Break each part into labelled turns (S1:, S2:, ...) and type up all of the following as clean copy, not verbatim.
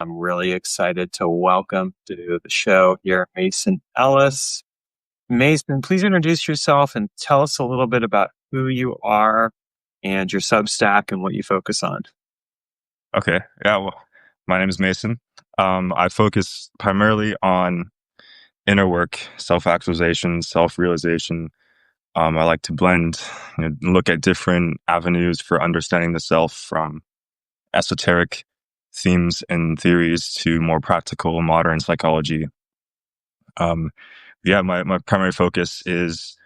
S1: I'm really excited to welcome to the show here Mason Ellis. Mason, please introduce yourself and tell us a little bit about who you are and your Substack and what you focus on.
S2: Okay. Yeah. Well, my name is Mason. I focus primarily on inner work, self-actualization, self-realization. I like to blend, look at different avenues for understanding the self, from esoteric themes and theories to more practical modern psychology. My primary focus is,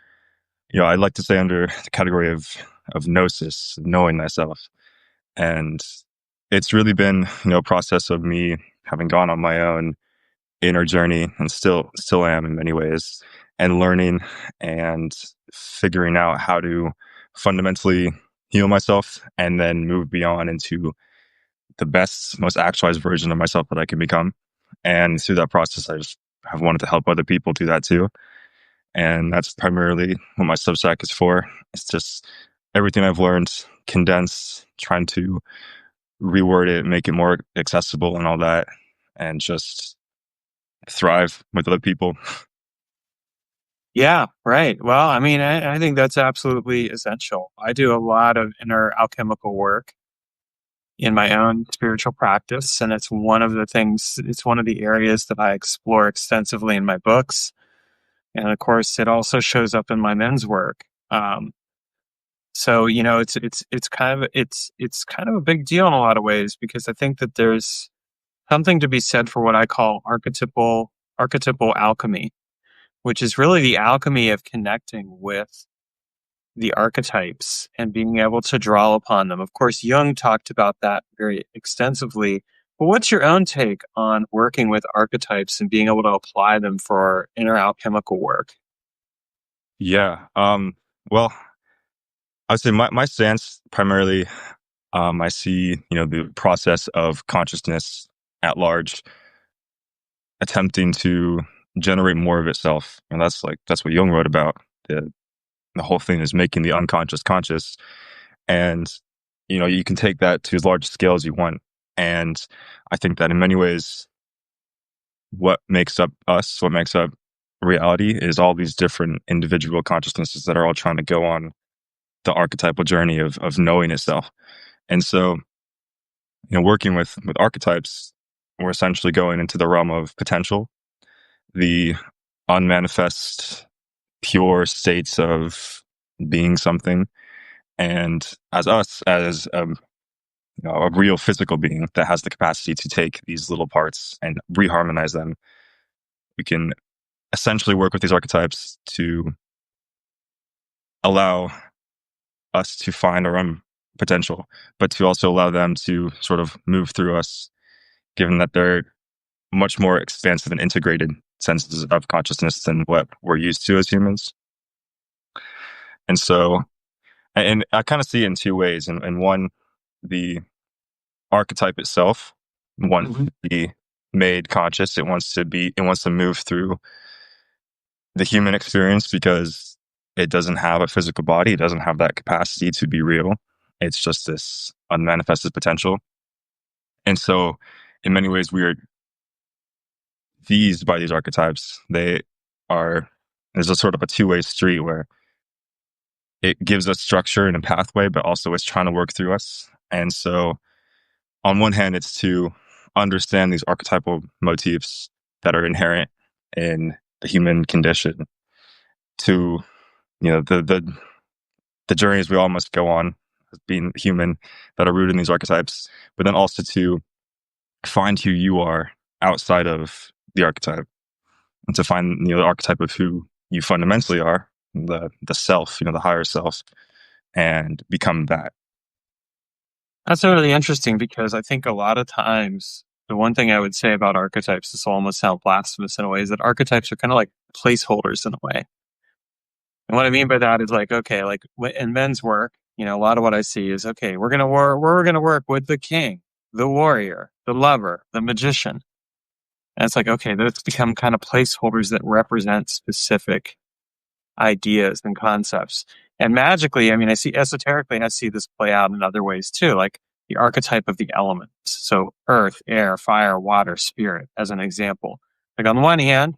S2: I like to say under the category of gnosis, knowing thyself. And it's really been, a process of me having gone on my own inner journey, and still am in many ways, and learning and figuring out how to fundamentally heal myself and then move beyond into the best, most actualized version of myself that I can become. And through that process, I just have wanted to help other people do that too. And that's primarily what my Substack is for. It's just everything I've learned condensed, trying to reword it, make it more accessible and all that, and just thrive with other people.
S1: Yeah, right. Well, I think that's absolutely essential. I do a lot of inner alchemical work in my own spiritual practice, and it's one of the areas that I explore extensively in my books. And of course, it also shows up in my men's work. So it's kind of a big deal in a lot of ways, because I think that there's something to be said for what I call archetypal alchemy, which is really the alchemy of connecting with the archetypes and being able to draw upon them. Of course, Jung talked about that very extensively. But what's your own take on working with archetypes and being able to apply them for inner alchemical work?
S2: Yeah. Well, I'd say my stance primarily, I see, the process of consciousness at large attempting to generate more of itself. And that's what Jung wrote about. The whole thing is making the unconscious conscious. And, you can take that to as large scale as you want. And I think that in many ways, what makes up us, what makes up reality, is all these different individual consciousnesses that are all trying to go on the archetypal journey of knowing itself. And so, working with archetypes, we're essentially going into the realm of potential, the unmanifest, pure states of being something. And as us, as a real physical being that has the capacity to take these little parts and reharmonize them, we can essentially work with these archetypes to allow us to find our own potential, but to also allow them to sort of move through us, given that they're much more expansive and integrated senses of consciousness than what we're used to as humans. And so, and I kind of see it in two ways. And one, the archetype itself wants to be made conscious. It wants to move through the human experience because it doesn't have a physical body. It doesn't have that capacity to be real. It's just this unmanifested potential. And so, in many ways, we are by these archetypes. There's a sort of a two-way street where it gives us structure and a pathway, but also it's trying to work through us. And so, on one hand, it's to understand these archetypal motifs that are inherent in the human condition, to, the journeys we all must go on as being human, that are rooted in these archetypes, but then also to find who you are outside of the archetype, and to find, the archetype of who you fundamentally are, the self, the higher self, and become that.
S1: That's really interesting, because I think a lot of times the one thing I would say about archetypes, this will almost sound blasphemous in a way, is that archetypes are kind of like placeholders in a way. And what I mean by that is, like, okay, like in men's work, a lot of what I see is, okay, we're going to work with the king, the warrior, the lover, the magician. And it's like, okay, those become kind of placeholders that represent specific ideas and concepts. And magically, I see esoterically, I see this play out in other ways too. Like the archetype of the elements. So earth, air, fire, water, spirit, as an example. Like on the one hand,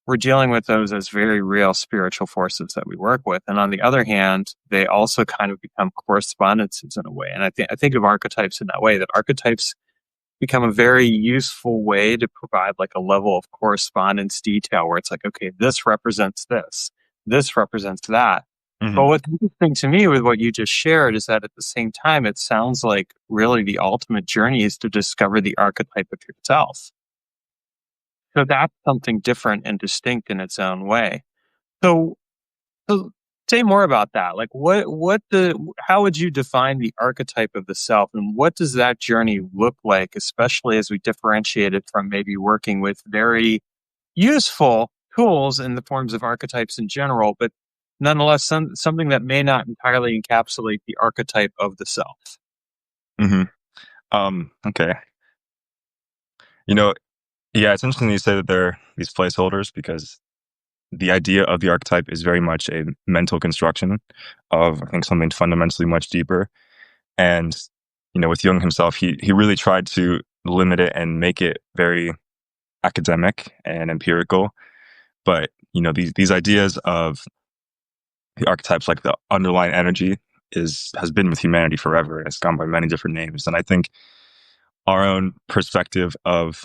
S1: we're dealing with those as very real spiritual forces that we work with. And on the other hand, they also kind of become correspondences in a way. And I think of archetypes in that way, that archetypes become a very useful way to provide like a level of correspondence detail where it's like, okay, this represents this represents that. But what's interesting to me with what you just shared is that at the same time, it sounds like really the ultimate journey is to discover the archetype of yourself. So that's something different and distinct in its own way. So, so say more about that. Like how would you define the archetype of the self, and what does that journey look like, especially as we differentiate it from maybe working with very useful tools in the forms of archetypes in general, but nonetheless something that may not entirely encapsulate the archetype of the self.
S2: Mm-hmm. Okay. Yeah, it's interesting that you say that they're these placeholders, because the idea of the archetype is very much a mental construction of, I think, something fundamentally much deeper. And, with Jung himself, he really tried to limit it and make it very academic and empirical. But, these ideas of the archetypes, like the underlying energy, has been with humanity forever. It's gone by many different names. And I think our own perspective of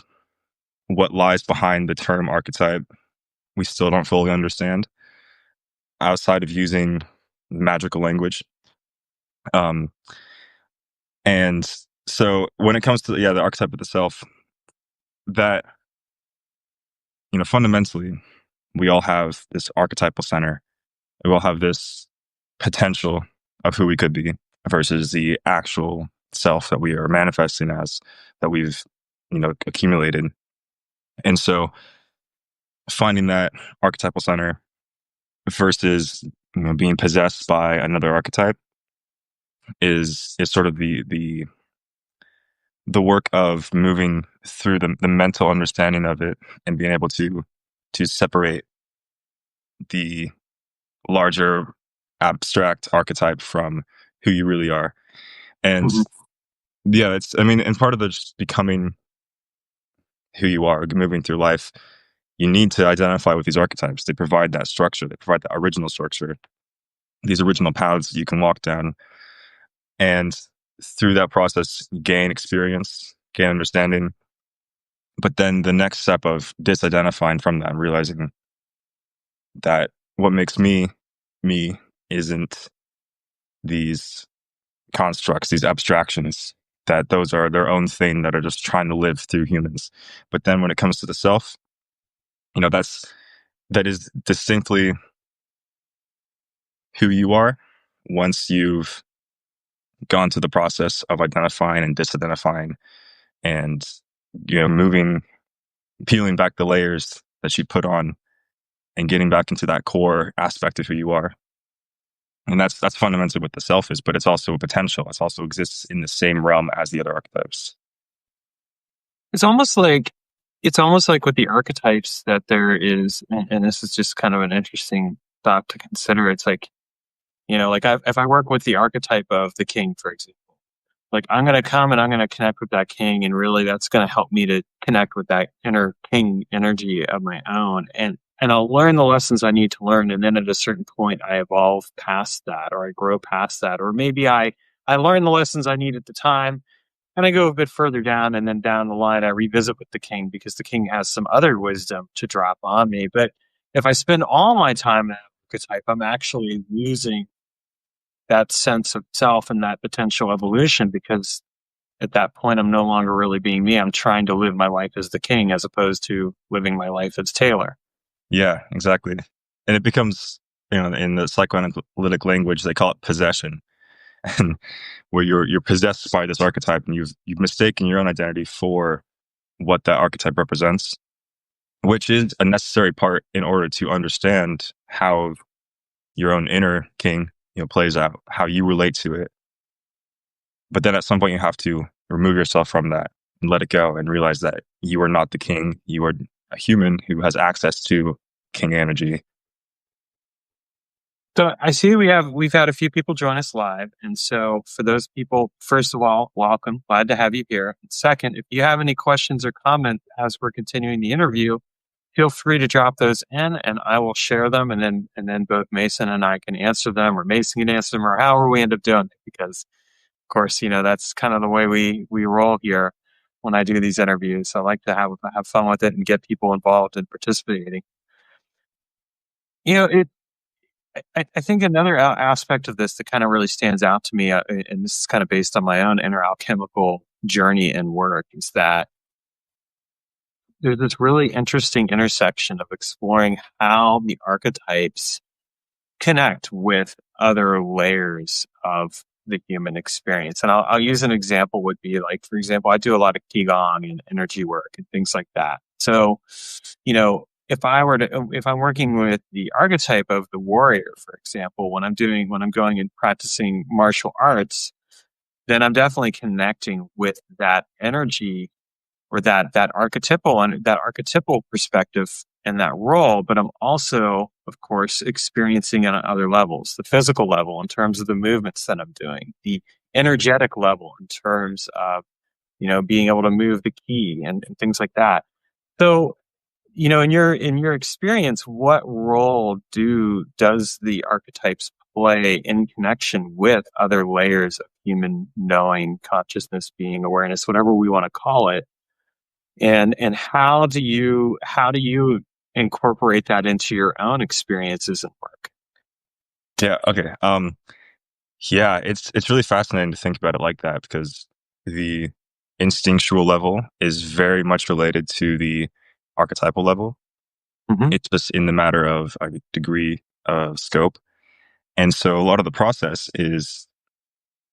S2: what lies behind the term archetype, we still don't fully understand outside of using magical language. And so when it comes to the archetype of the self, that fundamentally we all have this archetypal center. We all have this potential of who we could be versus the actual self that we are manifesting as, that we've accumulated. And so finding that archetypal center versus being possessed by another archetype is sort of the work of moving through the mental understanding of it and being able to separate the larger abstract archetype from who you really are. And and part of the just becoming who you are, moving through life, you need to identify with these archetypes. They provide that structure. They provide the original structure, these original paths you can walk down. And through that process, gain experience, gain understanding. But then the next step of disidentifying from that and realizing that what makes me isn't these constructs, these abstractions, that those are their own thing that are just trying to live through humans. But then when it comes to the self, that is distinctly who you are once you've gone through the process of identifying and disidentifying and peeling back the layers that you put on and getting back into that core aspect of who you are. And that's fundamentally what the self is, but it's also a potential. It also exists in the same realm as the other archetypes.
S1: It's almost like with the archetypes that there is, and this is just kind of an interesting thought to consider. It's like, if I work with the archetype of the king, for example, like I'm going to come and I'm going to connect with that king, and really that's going to help me to connect with that inner king energy of my own. And I'll learn the lessons I need to learn. And then at a certain point, I evolve past that, or I grow past that, or maybe I learn the lessons I need at the time, and I go a bit further down, and then down the line, I revisit with the king because the king has some other wisdom to drop on me. But if I spend all my time in that archetype, I'm actually losing that sense of self and that potential evolution, because at that point, I'm no longer really being me. I'm trying to live my life as the king as opposed to living my life as Taylor.
S2: Yeah, exactly. And it becomes, in the psychoanalytic language, they call it possession. And where you're possessed by this archetype, and you've mistaken your own identity for what that archetype represents, which is a necessary part in order to understand how your own inner king plays out, how you relate to it. But then at some point you have to remove yourself from that and let it go and realize that you are not the king. You are a human who has access to king energy.
S1: So I see we've had a few people join us live, and so for those people, first of all, welcome. Glad to have you here. Second, if you have any questions or comments as we're continuing the interview, feel free to drop those in, and I will share them, and then both Mason and I can answer them, or Mason can answer them, or however we end up doing it. Because of course, that's kind of the way we roll here when I do these interviews. I like to have fun with it and get people involved and participating. It I think another aspect of this that kind of really stands out to me, and this is kind of based on my own inner alchemical journey and work, is that there's this really interesting intersection of exploring how the archetypes connect with other layers of the human experience. And I'll use an example would be like, for example, I do a lot of Qigong and energy work and things like that. So, if I'm working with the archetype of the warrior, for example, when I'm going and practicing martial arts, then I'm definitely connecting with that energy or that archetypal perspective and that role. But I'm also, of course, experiencing it on other levels, the physical level in terms of the movements that I'm doing, the energetic level in terms of, being able to move the key and things like that. So, in your experience, what role does the archetypes play in connection with other layers of human knowing, consciousness, being, awareness, whatever we want to call it? And how do you incorporate that into your own experiences and work?
S2: Yeah. Okay. Yeah, it's really fascinating to think about it like that because the instinctual level is very much related to the archetypal level.
S1: Hmm.
S2: It's just in the matter of a degree of scope. And so a lot of the process is,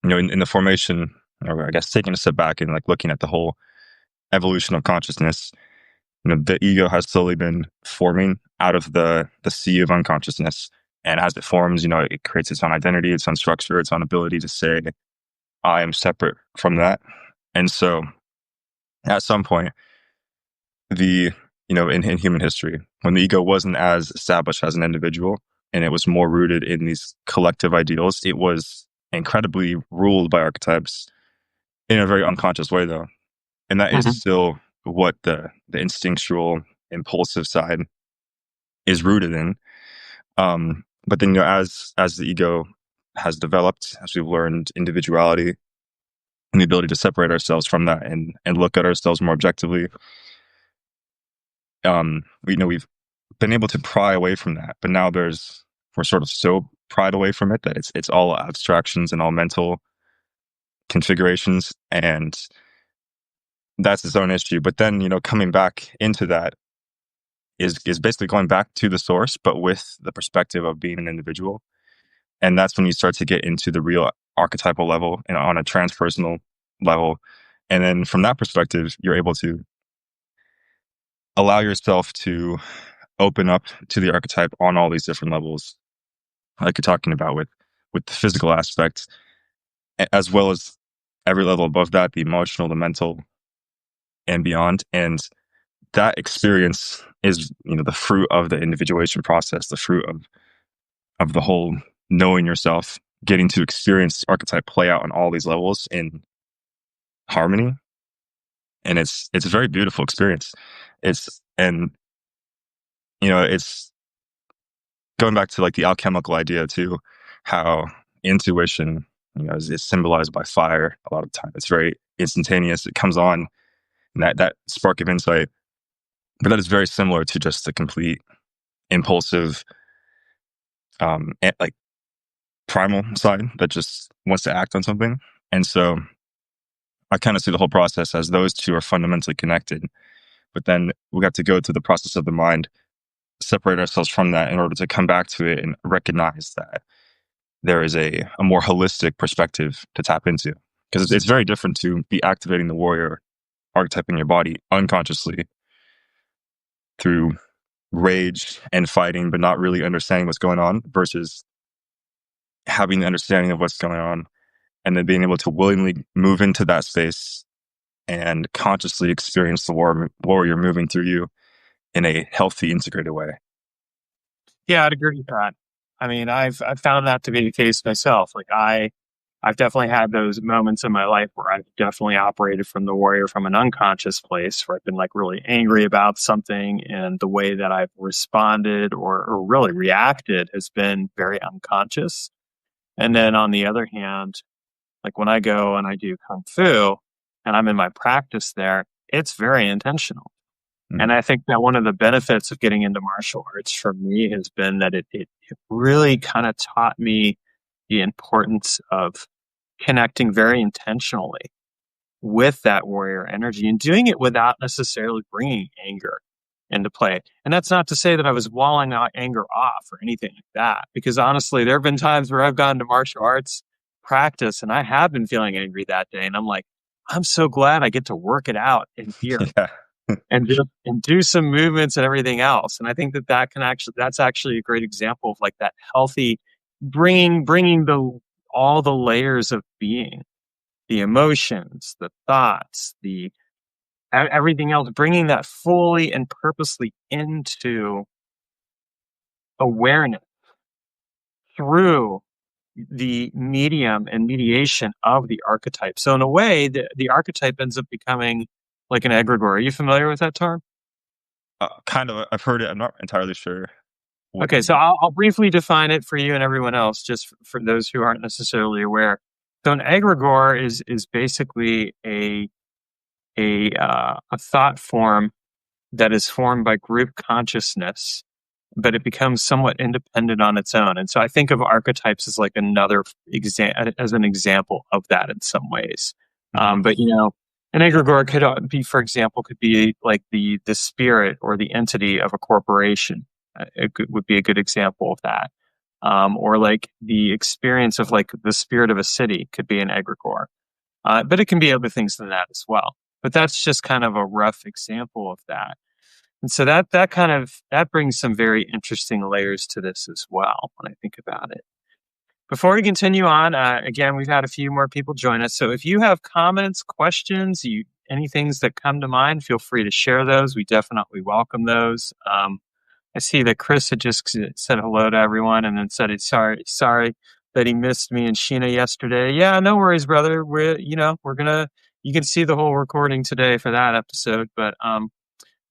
S2: in the formation, or I guess taking a step back and like looking at the whole evolution of consciousness, the ego has slowly been forming out of the sea of unconsciousness. And as it forms, it creates its own identity, its own structure, its own ability to say, I am separate from that. And so at some point, in human history, when the ego wasn't as established as an individual and it was more rooted in these collective ideals, it was incredibly ruled by archetypes in a very unconscious way, though. And that is
S1: Hmm.
S2: still what the instinctual, impulsive side is rooted in. But then, as the ego has developed, as we've learned individuality and the ability to separate ourselves from that and look at ourselves more objectively, we've been able to pry away from that. But now we're sort of so pried away from it that it's all abstractions and all mental configurations, and that's its own issue. But then, coming back into that is basically going back to the source, but with the perspective of being an individual. And that's when you start to get into the real archetypal level and on a transpersonal level. And then from that perspective, you're able to allow yourself to open up to the archetype on all these different levels, like you're talking about with the physical aspects, as well as every level above that, the emotional, the mental, and beyond. And that experience is, the fruit of the individuation process, the fruit of the whole knowing yourself, getting to experience archetype play out on all these levels in harmony. And it's a very beautiful experience. It's and it's going back to like the alchemical idea too, how intuition, is symbolized by fire a lot of time. It's very instantaneous. It comes on, and that spark of insight. But that is very similar to just the complete impulsive, like primal side that just wants to act on something. And so I kind of see the whole process as those two are fundamentally connected. But then we have to go through the process of the mind, separate ourselves from that in order to come back to it and recognize that there is a more holistic perspective to tap into. Because it's very different to be activating the warrior archetype in your body unconsciously through rage and fighting, but not really understanding what's going on, versus having the understanding of what's going on and then being able to willingly move into that space and consciously experience the warrior moving through you in a healthy, integrated way.
S1: Yeah, I'd agree with that. I mean, I've found that to be the case myself. Like I've definitely had those moments in my life where I've definitely operated from the warrior from an unconscious place where I've been like really angry about something, and the way that I've responded or really reacted has been very unconscious. And then on the other hand, like when I go and I do kung fu and I'm in my practice there, it's very intentional. And
S2: Mm.
S1: I think that one of the benefits of getting into martial arts for me has been that it really kind of taught me the importance of connecting very intentionally with that warrior energy and doing it without necessarily bringing anger into play. And that's not to say that I was walling out anger off or anything like that, because honestly, there have been times where I've gone to martial arts practice and I have been feeling angry that day. And I'm like, I'm so glad I get to work it out in here
S2: Yeah.
S1: and do some movements and everything else. And I think that that's actually a great example of like that healthy bringing the all the layers of being, the emotions, the thoughts, the everything else, bringing that fully and purposely into awareness through the medium and mediation of the archetype. So in a way, the archetype ends up becoming like an egregore. Are you familiar with that term?
S2: Kind of. I've heard it. I'm not entirely sure what
S1: Okay,
S2: you
S1: so
S2: mean.
S1: I'll briefly define it for you and everyone else, just for those who aren't necessarily aware. So an egregore is basically a thought form that is formed by group consciousness, but it becomes somewhat independent on its own. And so I think of archetypes as like another as an example of that in some ways.
S2: Hmm.
S1: But you know, an egregore could be, for example, could be like the spirit or the entity of a corporation. Would be a good example of that. Or like the experience of like the spirit of a city could be an egregore. But it can be other things than that as well. But that's just kind of a rough example of that. And so that brings some very interesting layers to this as well when I think about it. Before we continue on, again, we've had a few more people join us. So if you have comments, questions, any things that come to mind, feel free to share those. We definitely welcome those. I see that Chris had just said hello to everyone and then said he's sorry that he missed me and Sheena yesterday. Yeah, no worries, brother. You can see the whole recording today for that episode, but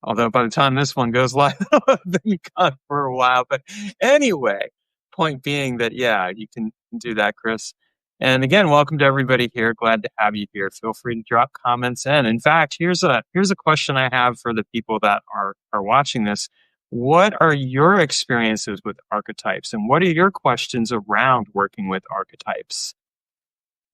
S1: although by the time this one goes live, I've been gone for a while. But anyway, point being that, yeah, you can do that, Chris. And again, welcome to everybody here. Glad to have you here. Feel free to drop comments in. In fact, here's a question I have for the people that are watching this. What are your experiences with archetypes, and what are your questions around working with archetypes?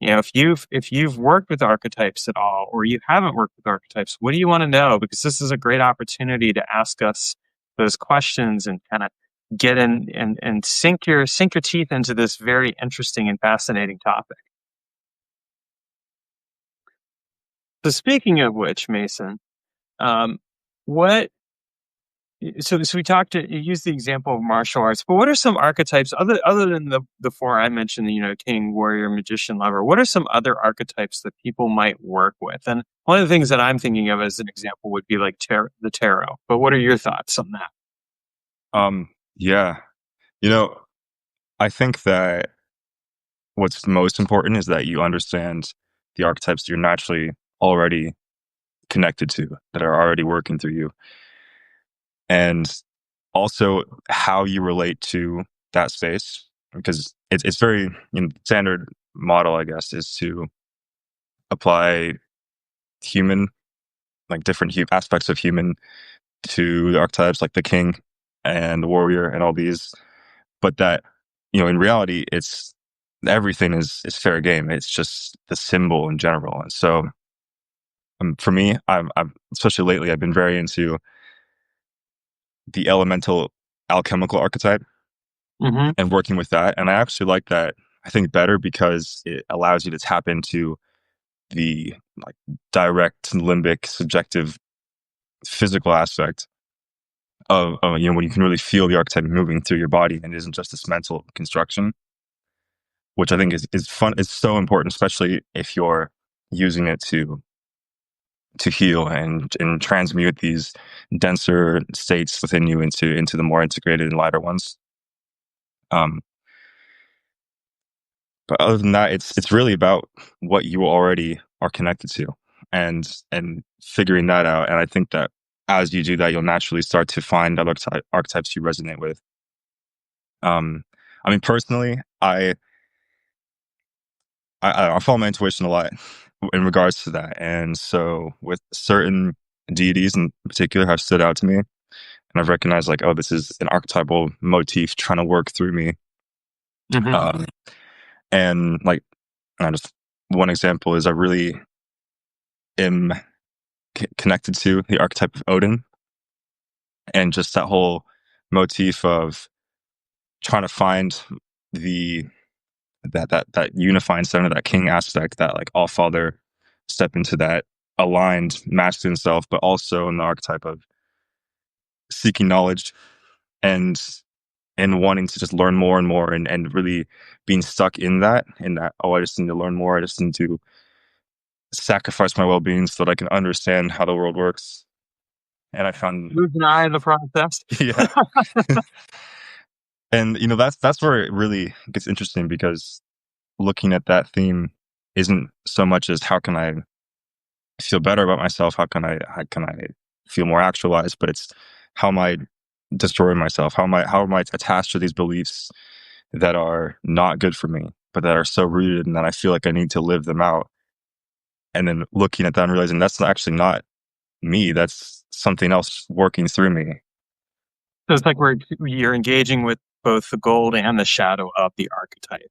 S1: You know, if you've worked with archetypes at all, or you haven't worked with archetypes, what do you want to know? Because this is a great opportunity to ask us those questions and kind of get in and sink your teeth into this very interesting and fascinating topic. So speaking of which, Mason, um, what so we talked to you used the example of martial arts, but what are some archetypes other than the four I mentioned, you know, king, warrior, magician, lover? What are some other archetypes that people might work with? And one of the things that I'm thinking of as an example would be like the tarot. But what are your thoughts on that?
S2: Yeah. You know, I think that what's most important is that you understand the archetypes you're naturally already connected to, that are already working through you, and also how you relate to that space. Because it's very, standard model, I guess, is to apply human, like different aspects of human to the archetypes, like the king and the warrior and all these. But that, in reality, it's everything is fair game. It's just the symbol in general. And so, for me, I'm especially lately, I've been very into the elemental alchemical archetype
S1: Hmm.
S2: and working with that. And I actually like that, I think, better because it allows you to tap into the, like, direct limbic subjective physical aspect of when you can really feel the archetype moving through your body and it isn't just this mental construction, which I think is fun. It's so important, especially if you're using it to heal and transmute these denser states within you into the more integrated and lighter ones. But other than that, it's really about what you already are connected to, and figuring that out. And I think that as you do that, you'll naturally start to find other archetypes you resonate with. Um, I mean, personally, I follow my intuition a lot in regards to that, and so with certain deities in particular have stood out to me, and I've recognized like, oh, this is an archetypal motif trying to work through me.
S1: Hmm.
S2: Um, and like, I just one example is I really am connected to the archetype of Odin, and just that whole motif of trying to find the that unifying center, that king aspect, that like all father step into that aligned masculine self, but also in the archetype of seeking knowledge and wanting to just learn more and more, and really being stuck in that, oh, I just need to learn more, I just need to sacrifice my well-being so that I can understand how the world works. And I found
S1: Lose an eye in the process.
S2: yeah. And that's where it really gets interesting, because looking at that theme isn't so much as how can I feel better about myself, how can I feel more actualized, but it's how am I destroying myself, how am I attached to these beliefs that are not good for me, but that are so rooted and that I feel like I need to live them out. And then looking at that and realizing that's actually not me, that's something else working through me.
S1: So it's like you're engaging with both the gold and the shadow of the archetype.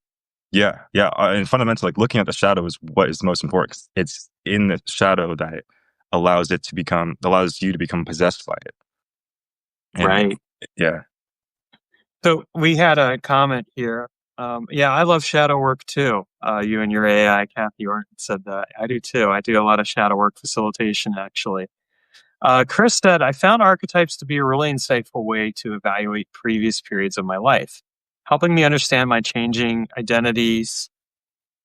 S2: Yeah, yeah. And fundamentally, like looking at the shadow is what is the most important. 'Cause it's in the shadow that allows you to become possessed by it. And
S1: Right.
S2: yeah,
S1: So we had a comment here. Yeah, I love shadow work too. You and your AI, Kathy Orton, said that. I do too. I do a lot of shadow work facilitation, actually. Chris said, I found archetypes to be a really insightful way to evaluate previous periods of my life, helping me understand my changing identities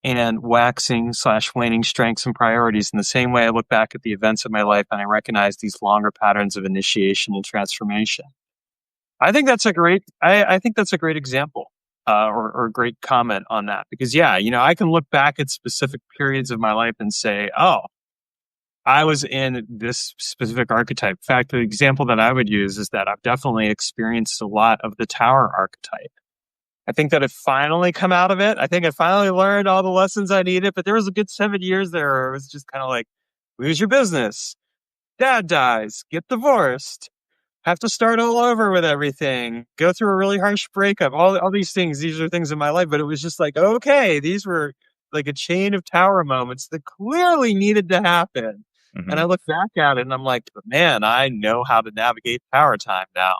S1: and waxing/waning strengths and priorities in the same way I look back at the events of my life and I recognize these longer patterns of initiation and transformation. I think that's a great. I think that's a great example, or a great comment on that, because yeah, I can look back at specific periods of my life and say, oh, I was in this specific archetype. In fact, the example that I would use is that I've definitely experienced a lot of the tower archetype. I think that I finally come out of it. I think I finally learned all the lessons I needed, but there was a good 7 years there where it was just kind of like, lose your business, dad dies, get divorced, have to start all over with everything, go through a really harsh breakup, all these things. These are things in my life, but it was just like, okay, these were like a chain of tower moments that clearly needed to happen. And I
S2: hmm
S1: look back at it and I'm like, man, I know how to navigate power time now.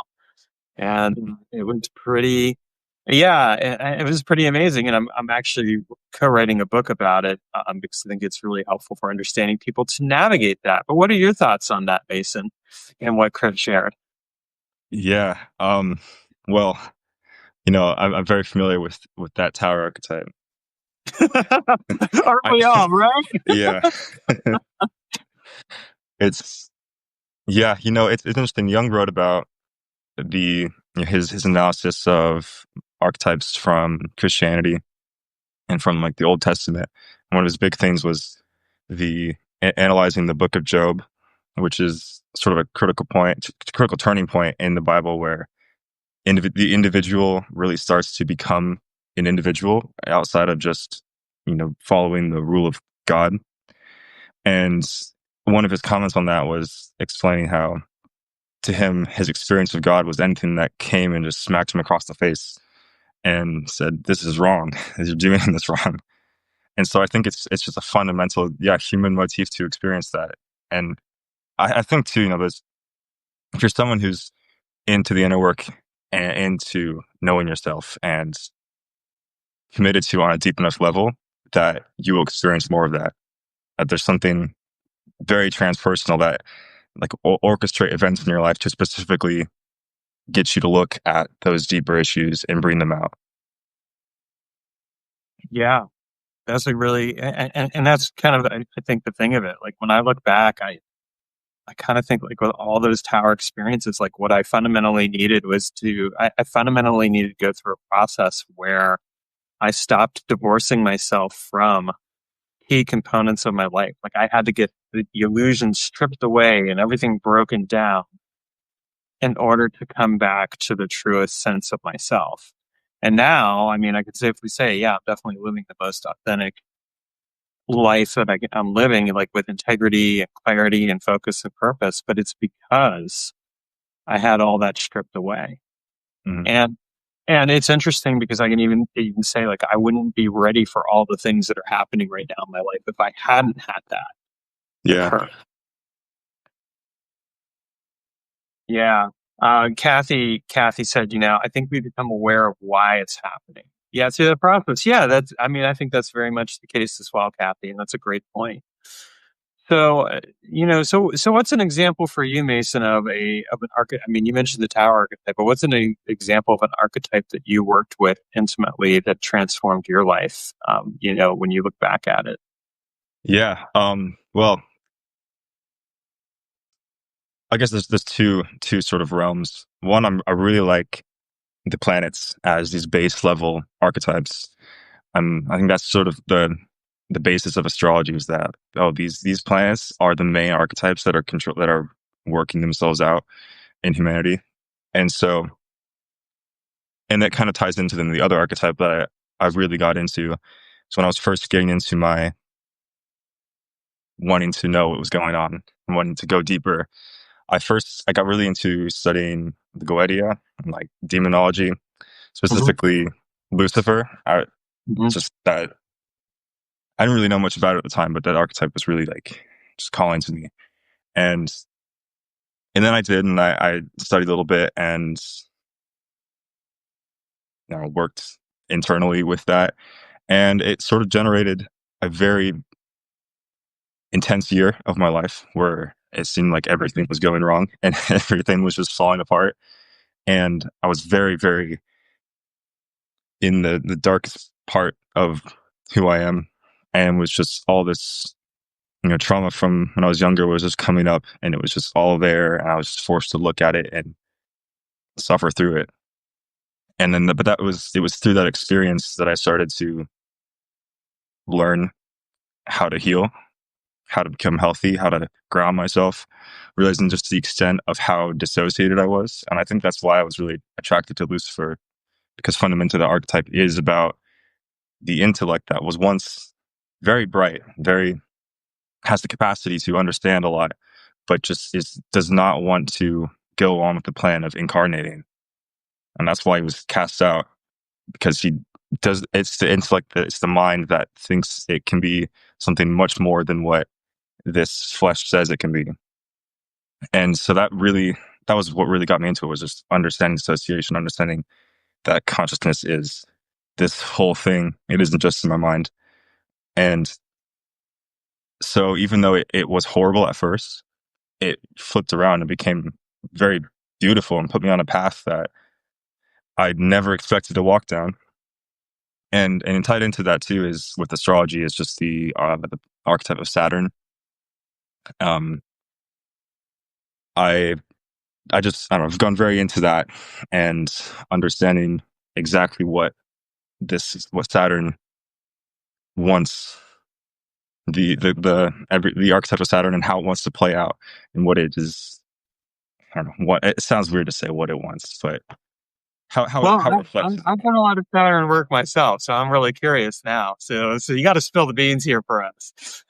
S1: And it was pretty, yeah, it was pretty amazing. And I'm actually co-writing a book about it, because I think it's really helpful for understanding people to navigate that. But what are your thoughts on that, Mason, and what Chris shared?
S2: yeah. Well, I'm very familiar with that tower archetype.
S1: Aren't
S2: I
S1: we all, right?
S2: yeah, it's yeah. It's interesting. Young wrote about his analysis of archetypes from Christianity and from like the Old Testament. And one of his big things was the analyzing the Book of Job, which is sort of a critical turning point in the Bible, where the individual really starts to become an individual outside of just following the rule of God. And one of his comments on that was explaining how to him his experience of God was anything that came and just smacked him across the face and said, "This is wrong. You're doing this wrong." And so I think it's just a fundamental, yeah, human motif to experience that. And I think too, there's if you're someone who's into the inner work and into knowing yourself and committed to on a deep enough level, that you will experience more of that. That there's something very transpersonal that like orchestrate events in your life to specifically get you to look at those deeper issues and bring them out.
S1: Yeah, that's a really, and that's kind of, I think, the thing of it. Like when I look back, I kind of think like with all those tower experiences, like what I fundamentally needed was I fundamentally needed to go through a process where I stopped divorcing myself from key components of my life. Like I had to get the illusion stripped away and everything broken down in order to come back to the truest sense of myself. And now, I mean, I could safely say, yeah, I'm definitely living the most authentic life that I'm living, like with integrity and clarity and focus and purpose. But it's because I had all that stripped away.
S2: Mhm.
S1: And it's interesting because I can even say like I wouldn't be ready for all the things that are happening right now in my life if I hadn't had that
S2: Yeah.
S1: occur. Yeah. Kathy said, I think we become aware of why it's happening. Yeah, through the process. Yeah, I think that's very much the case as well, Kathy, and that's a great point. So, so what's an example for you, Mason, of an archetype? I mean, you mentioned the tower archetype, but what's an example of an archetype that you worked with intimately that transformed your life? When you look back at it.
S2: Yeah. Well, I guess there's two sort of realms. One, I really like the planets as these base level archetypes. I think that's sort of the basis of astrology, is that these planets are the main archetypes that are working themselves out in humanity. And so, and that kind of ties into then the other archetype that I really got into. So when I was first getting into my wanting to know what was going on and wanting to go deeper, I got really into studying the Goetia and like demonology,
S1: Hmm.
S2: specifically Lucifer.
S1: Hmm.
S2: Just that I didn't really know much about it at the time, but that archetype was really like just calling to me. And then I did, and I studied a little bit, and worked internally with that, and it sort of generated a very intense year of my life where it seemed like everything was going wrong and everything was just falling apart. And I was very, very in the darkest part of who I am, and was just all this trauma from when I was younger was just coming up, and it was just all there, and I was just forced to look at it and suffer through it. And then, but it was through that experience that I started to learn how to heal, how to become healthy, how to ground myself, realizing just the extent of how dissociated I was. And I think that's why I was really attracted to Lucifer, because fundamentally the archetype is about the intellect that was once very bright, very has the capacity to understand a lot, but just does not want to go on with the plan of incarnating. And that's why he was cast out, because he does it's the intellect, it's the mind that thinks it can be something much more than what this flesh says it can be. And so that was what really got me into it, was just understanding dissociation, understanding that consciousness is this whole thing. It isn't just in my mind. And so even though it was horrible at first, it flipped around and became very beautiful and put me on a path that I never expected to walk down. And tied into that too is with astrology is just the archetype of Saturn. Um, I I don't know, I've gone very into that and understanding exactly what Saturn wants, the archetype of Saturn and how it wants to play out, and what it is. I don't know what it sounds weird to say what it wants, but
S1: Well,
S2: how it reflects.
S1: I've done a lot of Saturn work myself, so I'm really curious now. So you got to spill the beans here for us.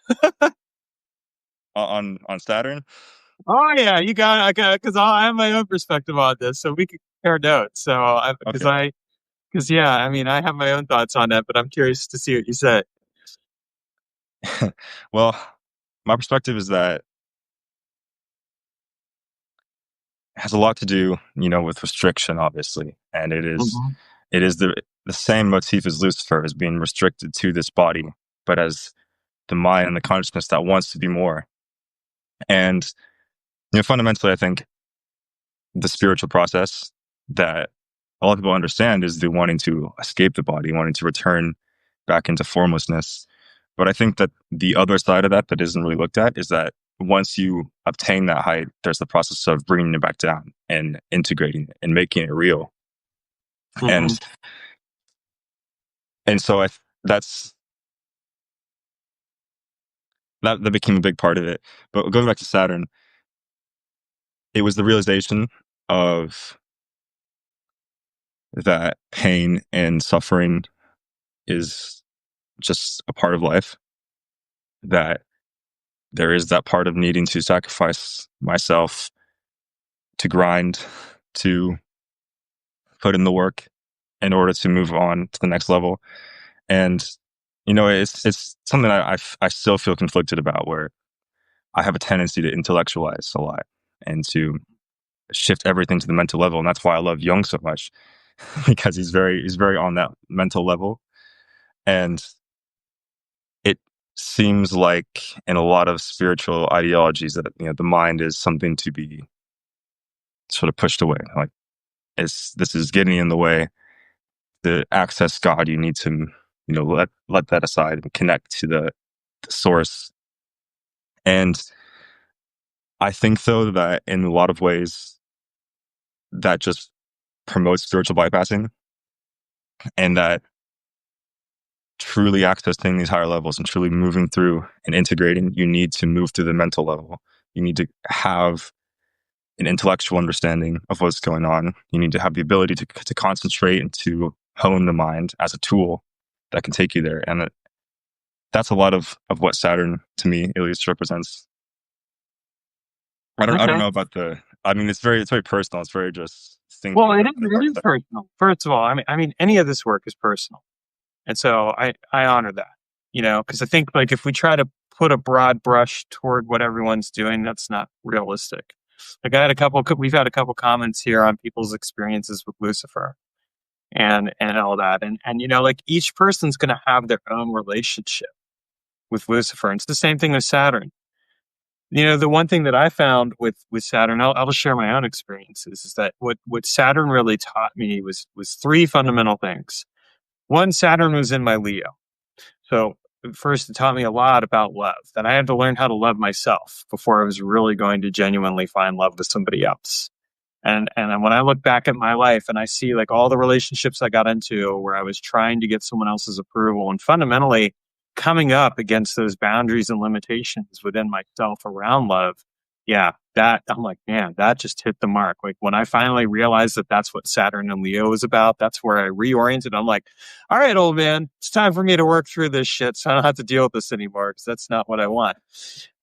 S2: On Saturn.
S1: Oh yeah, you got I got because I have my own perspective on this, so we can compare notes.
S2: Okay.
S1: Because yeah, I mean I have my own thoughts on that, but I'm curious to see what you say.
S2: Well, my perspective is that it has a lot to do, with restriction, obviously, and
S1: Hmm.
S2: it is the same motif as Lucifer, as being restricted to this body, but as the mind and the consciousness that wants to be more. And fundamentally, I think the spiritual process that a lot of people understand is the wanting to escape the body, wanting to return back into formlessness. But I think that the other side of that isn't really looked at is that once you obtain that height, there's the process of bringing it back down and integrating it and making it real.
S1: Hmm.
S2: And And so that's that became a big part of it. But going back to Saturn, it was the realization of that pain and suffering is just a part of life, that there is that part of needing to sacrifice myself, to grind, to put in the work in order to move on to the next level. And it's something I still feel conflicted about, where I have a tendency to intellectualize a lot and to shift everything to the mental level, and that's why I love Jung so much because he's very on that mental level. And it seems like in a lot of spiritual ideologies that the mind is something to be sort of pushed away. Like, this is getting in the way. To access God, you need to let that aside and connect to the source. And I think, though, that in a lot of ways that just promotes spiritual bypassing, and that truly accessing these higher levels and truly moving through and integrating, you need to move through the mental level. You need to have an intellectual understanding of what's going on. You need to have the ability to concentrate and to hone the mind as a tool that can take you there. And that's a lot of what Saturn, to me at least, represents. I don't
S1: Okay.
S2: know about I mean, it's very personal. It's very just
S1: Well,
S2: thinking
S1: it is
S2: about.
S1: personal. First of all, I mean, any of this work is personal. And so I honor that, because I think like if we try to put a broad brush toward what everyone's doing, that's not realistic. Like we've had a couple comments here on people's experiences with Lucifer and all that. And like each person's going to have their own relationship with Lucifer. And it's the same thing with Saturn. The one thing that I found with Saturn, I'll just share my own experiences, is that what Saturn really taught me was three fundamental things. One, Saturn was in my Leo. So first, it taught me a lot about love, that I had to learn how to love myself before I was really going to genuinely find love with somebody else. And when I look back at my life and I see like all the relationships I got into where I was trying to get someone else's approval and fundamentally coming up against those boundaries and limitations within myself around love, yeah, that I'm like, man, that just hit the mark. Like when I finally realized that that's what Saturn and Leo is about, that's where I reoriented. I'm like, all right, old man, it's time for me to work through this shit so I don't have to deal with this anymore, because that's not what I want.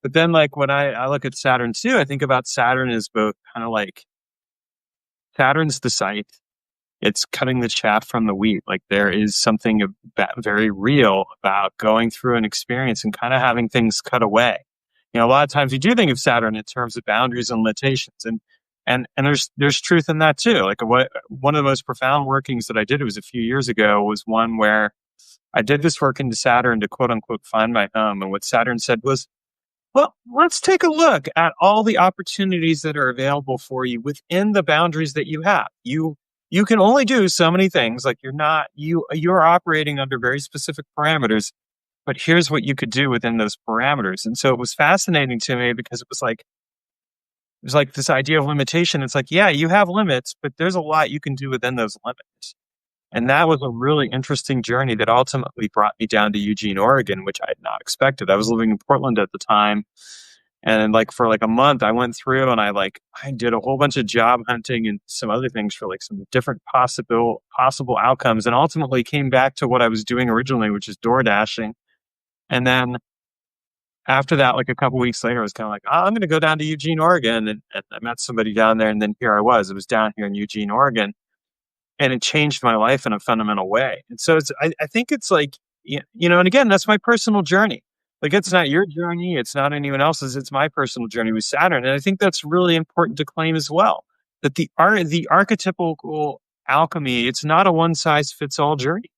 S1: But then like when I look at Saturn too, I think about Saturn as both kind of like Saturn's the scythe. It's cutting the chaff from the wheat. Like there is something very real about going through an experience and kind of having things cut away. A lot of times we do think of Saturn in terms of boundaries and limitations, and there's truth in that too. Like one of the most profound workings that I did, it was a few years ago, was one where I did this work into Saturn to quote unquote find my home. And what Saturn said was, well, let's take a look at all the opportunities that are available for you within the boundaries that you have. You can only do so many things. Like you're operating under very specific parameters, but here's what you could do within those parameters. And so it was fascinating to me because it was like this idea of limitation. It's like, yeah, you have limits, but there's a lot you can do within those limits. And that was a really interesting journey that ultimately brought me down to Eugene, Oregon, which I had not expected. I was living in Portland at the time. And like for like a month, I went through and I did a whole bunch of job hunting and some other things for like some different possible outcomes, and ultimately came back to what I was doing originally, which is door dashing. And then after that, like a couple weeks later, I was kind of like, oh, I'm going to go down to Eugene, Oregon. And I met somebody down there. And then here I was. It was down here in Eugene, Oregon. And it changed my life in a fundamental way. And so I think it's like, and again, that's my personal journey. Like it's not your journey, it's not anyone else's, it's my personal journey with Saturn. And I think that's really important to claim as well. That the archetypal alchemy, it's not a one size fits all journey.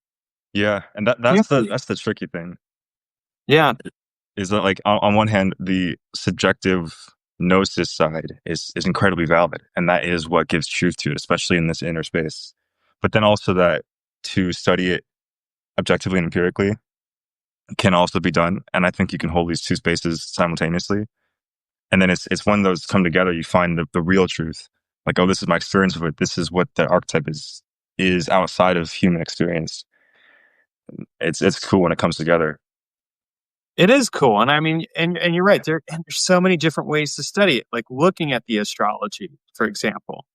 S2: Yeah, and that's the tricky thing.
S1: Yeah.
S2: Is that, like, on one hand, the subjective gnosis side is incredibly valid, and that is what gives truth to it, especially in this inner space. But then also that to study it objectively and empirically can also be done, and I think you can hold these two spaces simultaneously. And then it's when those come together, you find the real truth. Like, oh, this is my experience of it. This is what the archetype is outside of human experience. It's cool when it comes together.
S1: It is cool. And I mean, and you're right. There's so many different ways to study it, like looking at the astrology, for example,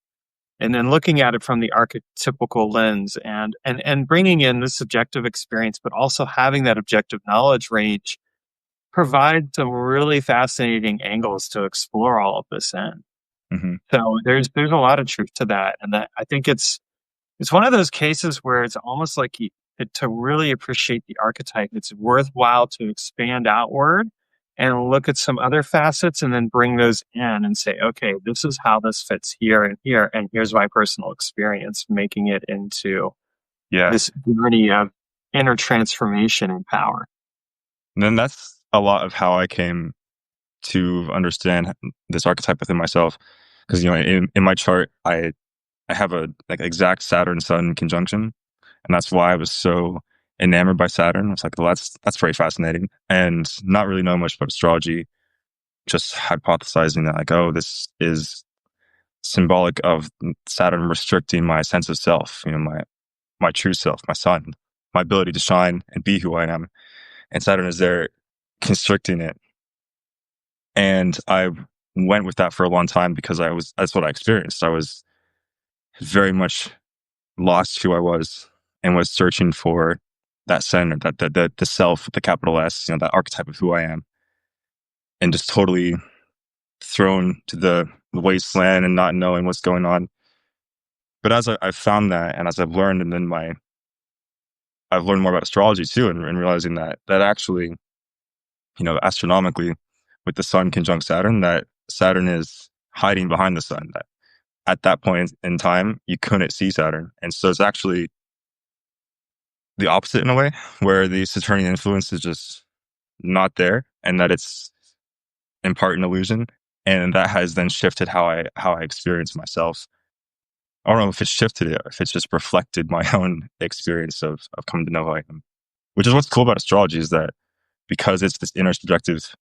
S1: and then looking at it from the archetypical lens and bringing in the subjective experience, but also having that objective knowledge range provide some really fascinating angles to explore all of this in.
S2: Hmm.
S1: So there's a lot of truth to that. And that I think it's one of those cases where it's almost like to really appreciate the archetype, it's worthwhile to expand outward and look at some other facets and then bring those in and say, okay, this is how this fits here and here. And here's my personal experience, making it into
S2: Yeah.
S1: this journey of inner transformation and power.
S2: And then that's a lot of how I came to understand this archetype within myself. Because in my chart, I have a like exact Saturn Sun conjunction, and that's why I was so enamored by Saturn. I was like, well, that's very fascinating, and not really knowing much about astrology, just hypothesizing that like, oh, this is symbolic of Saturn restricting my sense of self, my true self, my sun, my ability to shine and be who I am, and Saturn is there constricting it. And I went with that for a long time because that's what I experienced. I was very much lost who I was and was searching for that center, that the self with the capital S, that archetype of who I am, and just totally thrown to the wasteland and not knowing what's going on. But as I found that, and as I've learned, and then I've learned more about astrology too, and realizing that actually, astronomically, with the Sun conjunct Saturn, that Saturn is hiding behind the Sun. That at that point in time, you couldn't see Saturn, and so it's actually the opposite in a way, where the Saturnian influence is just not there, and that it's in part an illusion, and that has then shifted how I experience myself. I don't know if it's shifted it, or if it's just reflected my own experience of coming to know who I am. Which is what's cool about astrology is that because it's this inner subjective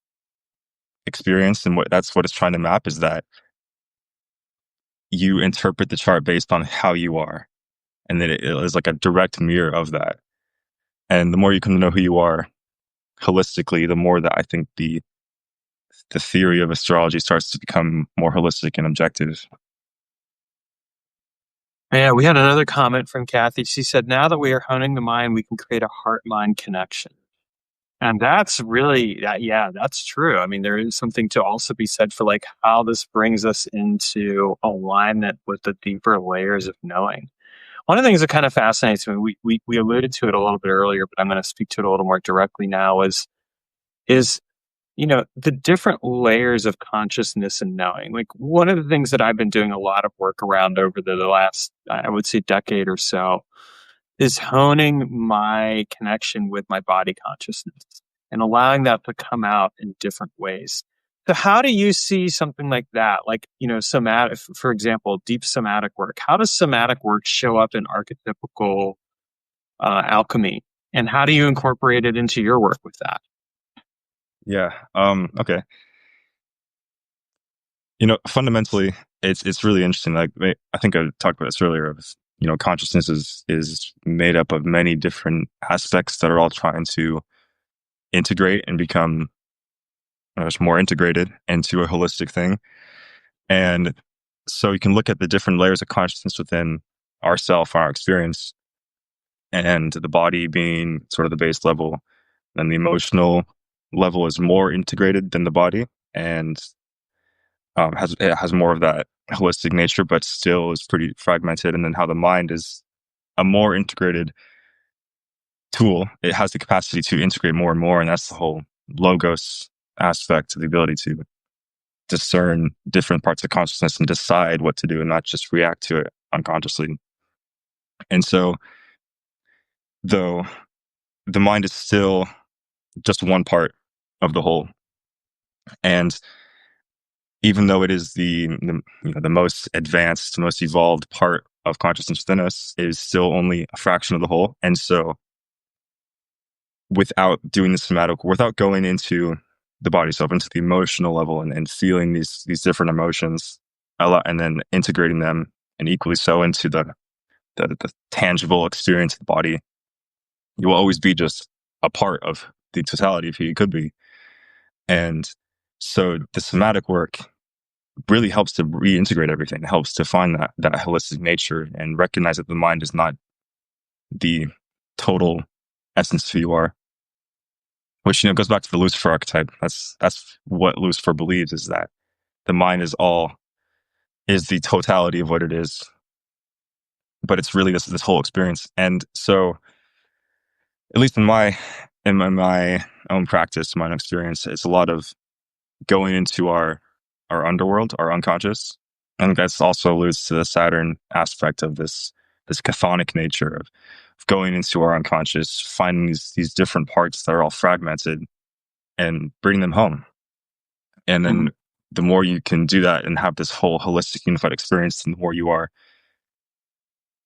S2: experience, and that's what it's trying to map is that you interpret the chart based on how you are, and that it is like a direct mirror of that. And the more you come to know who you are holistically, the more that I think the theory of astrology starts to become more holistic and objective.
S1: Yeah, we had another comment from Kathy. She said, now that we are honing the mind, we can create a heart mind connection. And that's really, yeah, that's true. I mean, there is something to also be said for like how this brings us into alignment with the deeper layers of knowing. One of the things that kind of fascinates me, we alluded to it a little bit earlier, but I'm going to speak to it a little more directly now is the different layers of consciousness and knowing. Like one of the things that I've been doing a lot of work around over the last, I would say, decade or so is honing my connection with my body consciousness and allowing that to come out in different ways. So how do you see something like that? Like, somatic, for example, deep somatic work. How does somatic work show up in archetypical alchemy? And how do you incorporate it into your work with that?
S2: Yeah. Okay. Fundamentally, it's really interesting. Like I think I talked about this earlier. Of consciousness is made up of many different aspects that are all trying to integrate and become much more integrated into a holistic thing. And so you can look at the different layers of consciousness within ourself, our experience, and the body being sort of the base level. Then the emotional level is more integrated than the body, and it has more of that holistic nature, but still is pretty fragmented. And then how the mind is a more integrated tool. It has the capacity to integrate more and more, and that's the whole logos aspect, the ability to discern different parts of consciousness and decide what to do, and not just react to it unconsciously. And so, though the mind is still just one part of the whole, and even though it is the most advanced, most evolved part of consciousness within us, it is still only a fraction of the whole. And so, without doing the somatic, without going into the body self, into the emotional level, and feeling these different emotions, and then integrating them, and equally so into the tangible experience of the body, You will always be just a part of the totality of who you could be. And so the somatic work really helps to reintegrate everything. It helps to find that holistic nature and recognize that the mind is not the total essence of who you are. Which, goes back to the Lucifer archetype. That's what Lucifer believes, is that the mind is the totality of what it is, but it's really this whole experience. And so, at least in my own practice, my own experience, it's a lot of going into our underworld, our unconscious. And that's also alludes to the Saturn aspect of this chthonic nature of going into our unconscious, finding these different parts that are all fragmented and bringing them home. And then the more you can do that and have this whole holistic unified experience, the more you are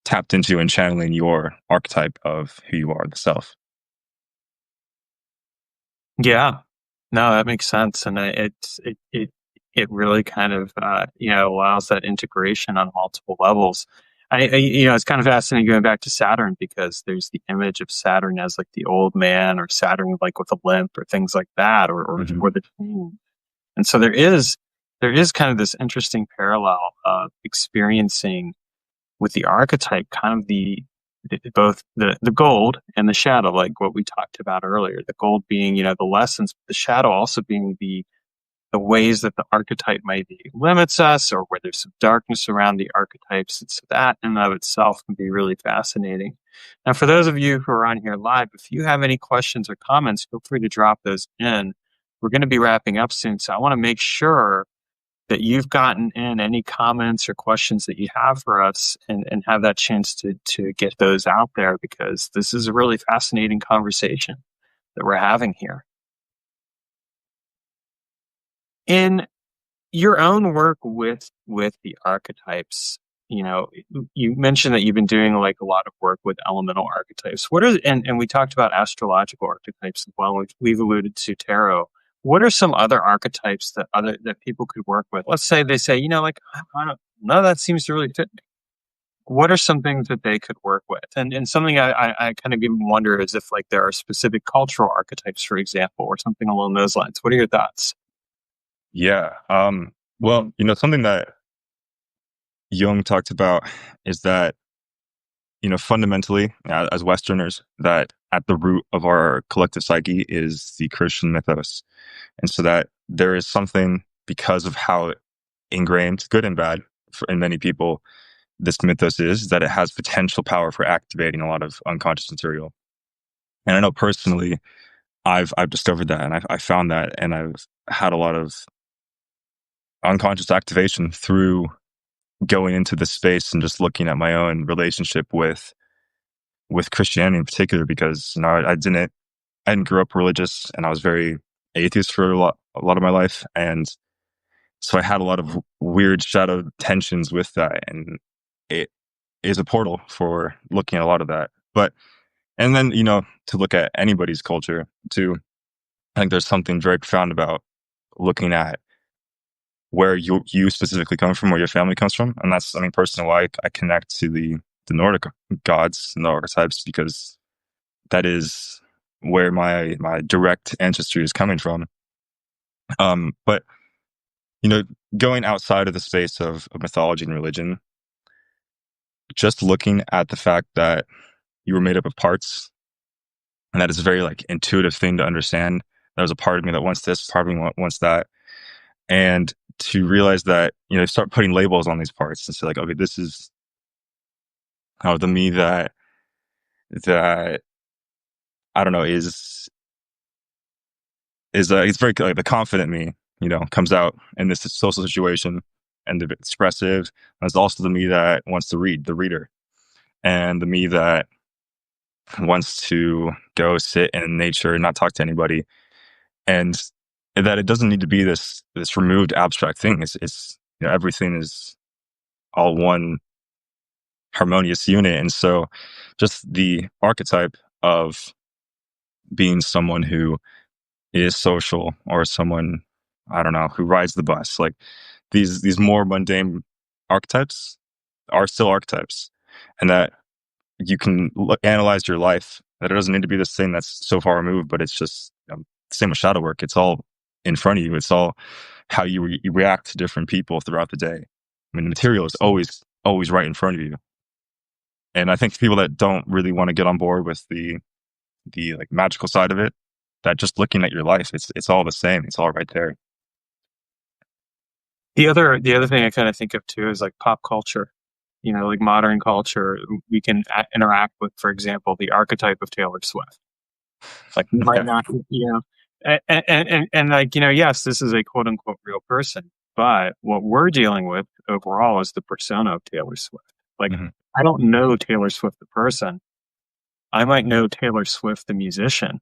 S2: tapped into and channeling your archetype of who you are, the self.
S1: Yeah, no, that makes sense, and it really kind of allows that integration on multiple levels. It's kind of fascinating going back to Saturn, because there's the image of Saturn as like the old man, or Saturn like with a limp, or things like that, or the king. And so there is kind of this interesting parallel of experiencing with the archetype, kind of both the gold and the shadow, like what we talked about earlier. The gold being, the lessons, but the shadow also being the ways that the archetype maybe limits us, or where there's some darkness around the archetypes. And so that in and of itself can be really fascinating. Now, for those of you who are on here live, if you have any questions or comments, feel free to drop those in. We're going to be wrapping up soon, so I want to make sure that you've gotten in any comments or questions that you have for us, and have that chance to get those out there, because this is a really fascinating conversation that we're having here. In your own work with the archetypes, you mentioned that you've been doing like a lot of work with elemental archetypes. What are and we talked about astrological archetypes as well. We've alluded to tarot. What are some other archetypes that people could work with? Let's say they say, like, I don't, none of that seems to really fit me. What are some things that they could work with? And something I kind of even wonder is if like there are specific cultural archetypes, for example, or something along those lines. What are your thoughts?
S2: Yeah. Well, something that Jung talked about is that, fundamentally, as Westerners, that at the root of our collective psyche is the Christian mythos. And so that there is something, because of how ingrained, good and bad, in many people, this mythos is, that it has potential power for activating a lot of unconscious material. And I know personally, I've discovered that, and I found that, and I've had a lot of unconscious activation through going into this space and just looking at my own relationship with Christianity in particular, because I didn't grow up religious, and I was very atheist for a lot of my life, and so I had a lot of weird shadow tensions with that, and it is a portal for looking at a lot of that. But and then to look at anybody's culture too, I think there's something very profound about looking at where you specifically come from, where your family comes from. And that's, personally, why I connect to the Nordic gods and the archetypes, because that is where my direct ancestry is coming from. But going outside of the space of mythology and religion, just looking at the fact that you were made up of parts, and that is a very like intuitive thing to understand. There's a part of me that wants this, part of me wants that, and to realize that start putting labels on these parts and say like, okay, this is the me that I don't know is it's very like the confident me comes out in this social situation and the expressive. There's also the me that wants to read, the reader, and the me that wants to go sit in nature and not talk to anybody, and that it doesn't need to be this removed abstract thing. It's everything is all one harmonious unit. And so just the archetype of being someone who is social, or someone, I don't know, who rides the bus, like these more mundane archetypes are still archetypes, and that you can analyze your life That it doesn't need to be this thing that's so far removed, but it's just same with shadow work. It's all in front of you. It's all how you react to different people throughout the day. I mean, the material is always right in front of you. And I think people that don't really want to get on board with the like magical side of it, that just looking at your life, it's all the same. It's all right there.
S1: The other thing I kind of think of too is like pop culture, like modern culture. We can interact with, for example, the archetype of Taylor Swift. Like you might
S2: Yeah.
S1: not, and like, yes, this is a quote unquote real person, but what we're dealing with overall is the persona of Taylor Swift. Like,
S2: Hmm.
S1: I don't know Taylor Swift the person. I might know Taylor Swift the musician.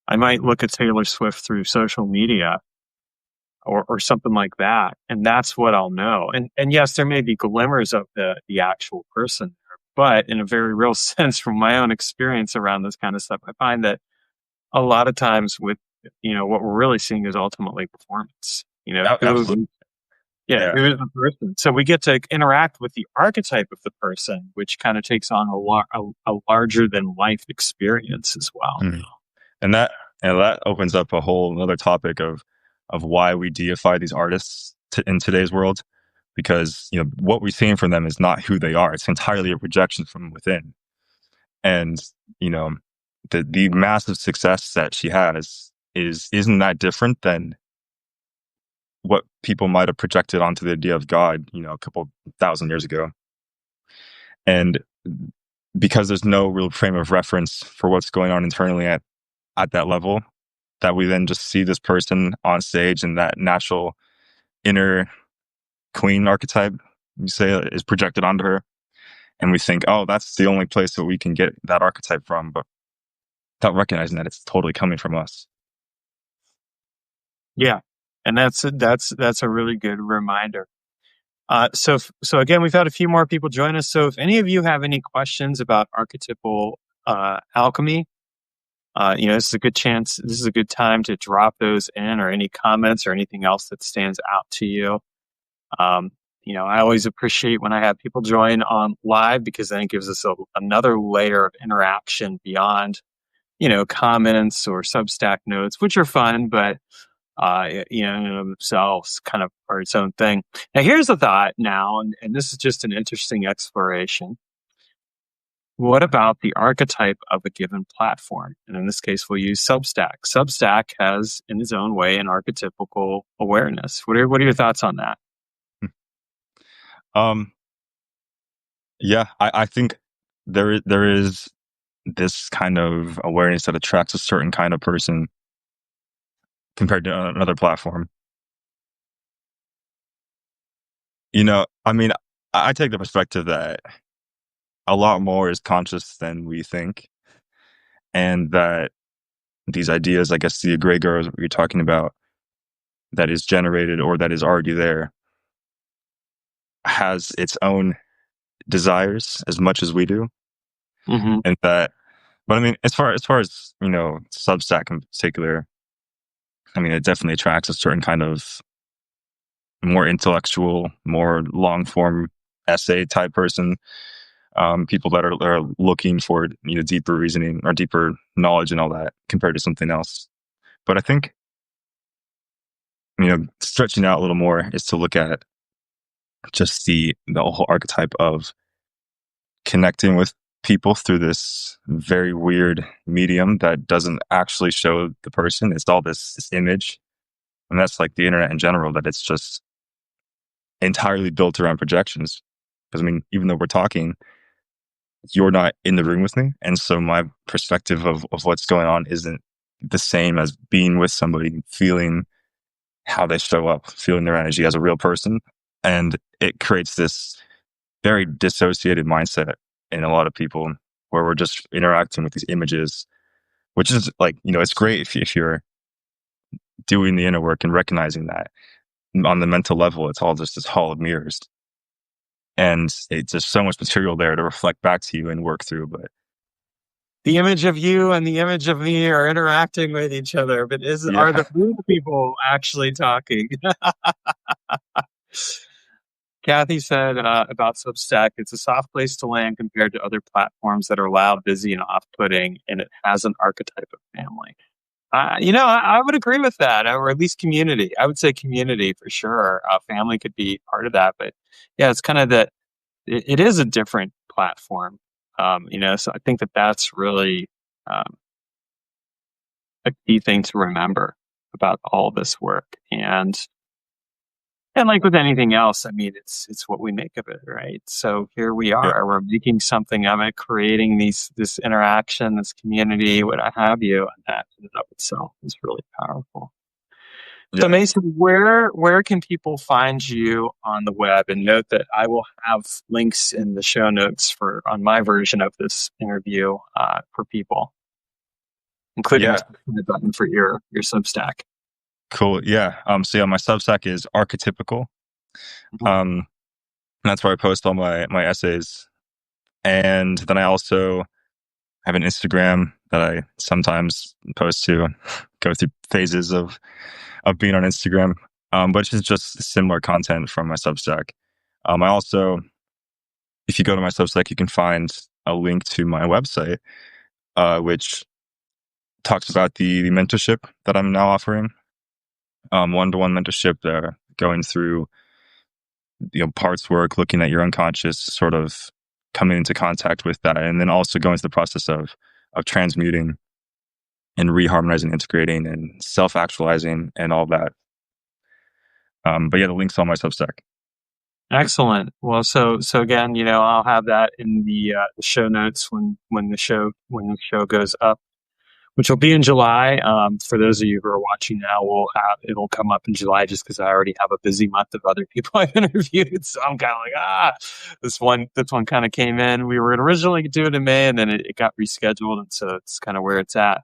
S1: I might look at Taylor Swift through social media or something like that, and that's what I'll know. And yes, there may be glimmers of the actual person there, but in a very real sense, from my own experience around this kind of stuff, I find that a lot of times with what we're really seeing is ultimately performance.
S2: Absolutely.
S1: Yeah,
S2: Yeah.
S1: who is the person? So we get to interact with the archetype of the person, which kind of takes on a larger than life experience as well.
S2: Mhm. And that opens up a whole other topic of why we deify these artists in today's world, because what we're seeing from them is not who they are. It's entirely a projection from within. And you know the massive success that she has isn't that different than what people might have projected onto the idea of God, a couple thousand years ago. And because there's no real frame of reference for what's going on internally at that level, that we then just see this person on stage and that natural inner queen archetype, you say, is projected onto her. And we think, oh, that's the only place that we can get that archetype from, but without recognizing that it's totally coming from us.
S1: Yeah, and that's a really good reminder. So again, we've had a few more people join us. So if any of you have any questions about archetypal alchemy, this is a good chance. This is a good time to drop those in, or any comments or anything else that stands out to you. Um, I always appreciate when I have people join on live, because then it gives us another layer of interaction beyond, comments or Substack notes, which are fun, but in and of themselves kind of are its own thing. Now, here's a thought now, and this is just an interesting exploration. What about the archetype of a given platform? And in this case, we'll use Substack. Substack has, in its own way, an archetypical awareness. What are your thoughts on that?
S2: Um, yeah, I think there is this kind of awareness that attracts a certain kind of person compared to another platform. I mean, I take the perspective that a lot more is conscious than we think, and that these ideas, I guess the egregor you're talking about, that is generated or that is already there, has its own desires as much as we do,
S1: Mm-hmm.
S2: and that. But I mean, as Substack in particular, I mean, it definitely attracts a certain kind of more intellectual, more long form essay type person. People that are looking for deeper reasoning or deeper knowledge and all that compared to something else. But I think stretching out a little more is to look at just the whole archetype of connecting with people through this very weird medium that doesn't actually show the person. It's all this image, and that's like the internet in general. That it's just entirely built around projections. Because I mean, even though we're talking, you're not in the room with me, and so my perspective of what's going on isn't the same as being with somebody, feeling how they show up, feeling their energy as a real person. And it creates this very dissociated mindset in a lot of people, where we're just interacting with these images, which is like, it's great if you're doing the inner work and recognizing that on the mental level, it's all just this hall of mirrors. And it's just so much material there to reflect back to you and work through. But
S1: The image of you and the image of me are interacting with each other, but are the
S2: yeah,
S1: real people actually talking? Kathy said about Substack, it's a soft place to land compared to other platforms that are loud, busy, and off-putting, and it has an archetype of family. I would agree with that, or at least community. I would say community for sure. Family could be part of that, but yeah, it's kind of that. It is a different platform, So I think that that's really um, a key thing to remember about all this work, and like with anything else, I mean, it's what we make of it, right? So here we
S2: Yeah,
S1: are, we're making something of it, creating this interaction, this community, what have you, and that in and of itself is really powerful. So
S2: yeah,
S1: Mason, where can people find you on the web? And note that I will have links in the show notes for on my version of this interview for people, including a
S2: yeah.
S1: subscribe button for your Substack.
S2: Cool. Yeah. So yeah, my Substack is archetypical.
S1: Mhm.
S2: Um, and that's where I post all my essays. And then I also have an Instagram that I sometimes post to, go through phases of being on Instagram. But it's just similar content from my Substack. I also, if you go to my Substack, you can find a link to my website, which talks about the mentorship that I'm now offering. One-to-one mentorship there, going through parts work, looking at your unconscious, sort of coming into contact with that, and then also going through the process of transmuting and reharmonizing, integrating, and self-actualizing, and all that. But yeah, the link's on my Substack.
S1: Excellent. Well, so again, I'll have that in the show notes when the show goes up, which will be in July. For those of you who are watching now, it'll come up in July just because I already have a busy month of other people I've interviewed. So I'm kind of like, this one kind of came in. We were originally going to do it in May, and then it got rescheduled, and so it's kind of where it's at.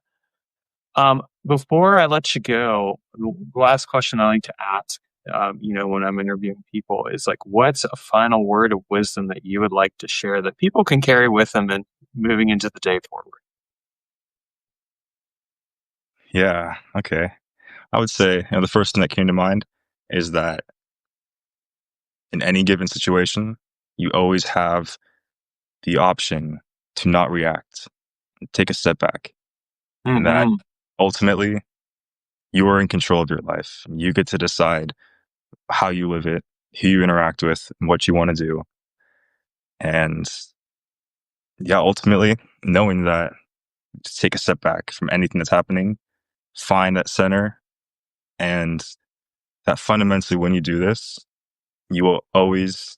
S1: Before I let you go, the last question I like to ask, when I'm interviewing people is like, what's a final word of wisdom that you would like to share that people can carry with them and moving into the day forward?
S2: Yeah. Okay. I would say the first thing that came to mind is that in any given situation, you always have the option to not react, take a step back, and that
S1: Hmm.
S2: ultimately you are in control of your life. You get to decide how you live it, who you interact with, and what you want to do. And yeah, ultimately, knowing that, just take a step back from anything that's happening, find that center, and that fundamentally, when you do this, you will always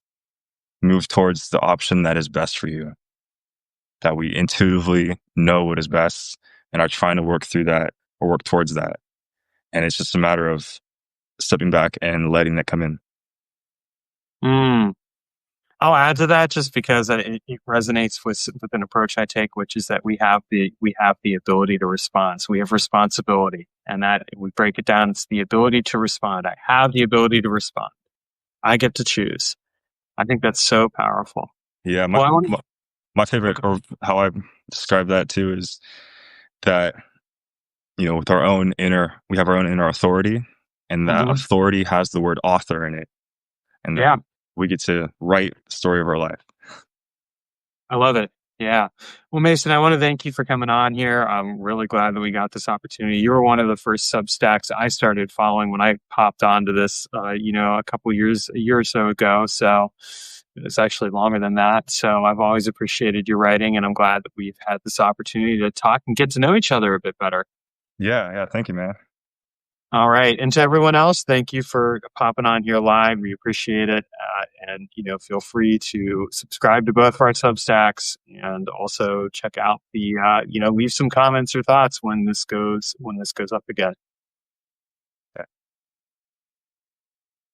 S2: move towards the option that is best for you, that we intuitively know what is best and are trying to work through that or work towards that. And it's just a matter of stepping back and letting it come in.
S1: Mm. I'll add to that just because it resonates with an approach I take, which is that we have the ability to respond. So we have responsibility, and that we break it down. It's the ability to respond. I have the ability to respond. I get to choose. I think that's so powerful.
S2: Yeah,
S1: Well, I want
S2: my favorite,
S1: to.
S2: or how I describe that too, is that with our own inner, we have our own inner authority, and that
S1: Mhm.
S2: authority has the word author in it, and that
S1: Yeah,
S2: we get to write the story of our life.
S1: I love it. Yeah. Well, Mason, I want to thank you for coming on here. I'm really glad that we got this opportunity. You were one of the first Substacks I started following when I popped onto this, a year or so ago. So it's actually longer than that. So I've always appreciated your writing, and I'm glad that we've had this opportunity to talk and get to know each other a bit better.
S2: Yeah, yeah. Thank you, man.
S1: All right. And to everyone else, thank you for popping on here live. We appreciate it. And, feel free to subscribe to both of our Substacks and also check out leave some comments or thoughts when this goes up again.